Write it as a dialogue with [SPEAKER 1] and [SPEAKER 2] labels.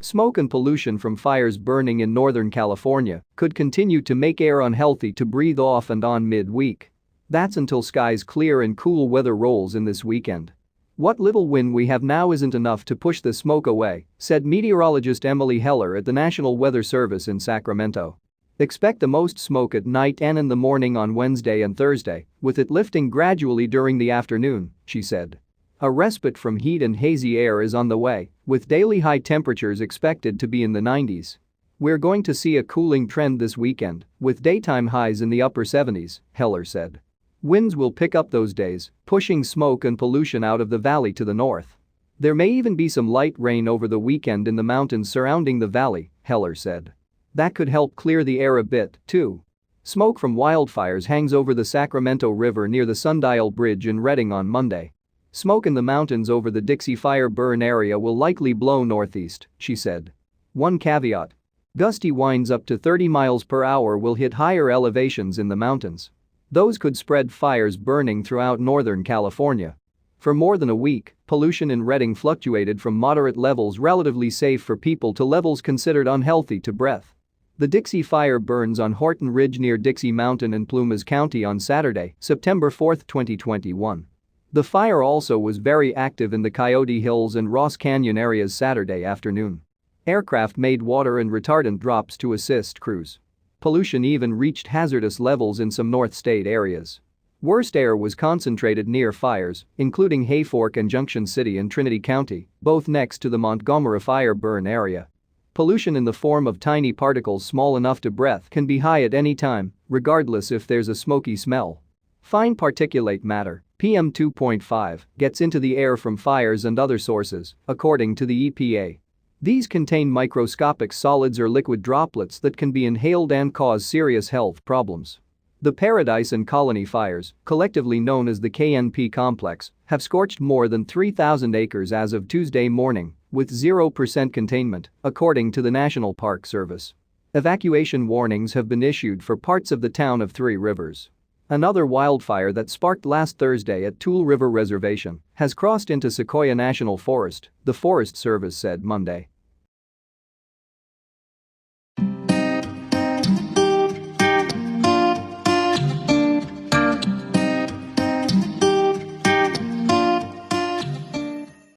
[SPEAKER 1] Smoke and pollution from fires burning in Northern California could continue to make air unhealthy to breathe off and on mid-week. That's until skies clear and cool weather rolls in this weekend. "What little wind we have now isn't enough to push the smoke away," said meteorologist Emily Heller at the National Weather Service in Sacramento. "Expect the most smoke at night and in the morning on Wednesday and Thursday, with it lifting gradually during the afternoon," she said. A respite from heat and hazy air is on the way, with daily high temperatures expected to be in the 90s. "We're going to see a cooling trend this weekend, with daytime highs in the upper 70s, Heller said. "Winds will pick up those days, pushing smoke and pollution out of the valley to the north. There may even be some light rain over the weekend in the mountains surrounding the valley," Heller said. "That could help clear the air a bit, too." Smoke from wildfires hangs over the Sacramento River near the Sundial Bridge in Redding on Monday. "Smoke in the mountains over the Dixie Fire burn area will likely blow northeast," she said. One caveat: gusty winds up to 30 miles per hour will hit higher elevations in the mountains. Those could spread fires burning throughout Northern California. For more than a week, pollution in Redding fluctuated from moderate levels relatively safe for people to levels considered unhealthy to breath. The Dixie Fire burns on Horton Ridge near Dixie Mountain in Plumas County on Saturday, September 4, 2021. The fire also was very active in the Coyote Hills and Ross Canyon areas Saturday afternoon. Aircraft made water and retardant drops to assist crews. Pollution even reached hazardous levels in some North State areas. Worst air was concentrated near fires, including Hayfork and Junction City in Trinity County, both next to the Montgomery Fire burn area. Pollution in the form of tiny particles small enough to breathe can be high at any time, regardless if there's a smoky smell. Fine particulate matter, PM 2.5, gets into the air from fires and other sources, according to the EPA. These contain microscopic solids or liquid droplets that can be inhaled and cause serious health problems. The Paradise and Colony fires, collectively known as the KNP Complex, have scorched more than 3,000 acres as of Tuesday morning, with 0% containment, according to the National Park Service. Evacuation warnings have been issued for parts of the town of Three Rivers. Another wildfire that sparked last Thursday at Tule River Reservation has crossed into Sequoia National Forest, the Forest Service said Monday.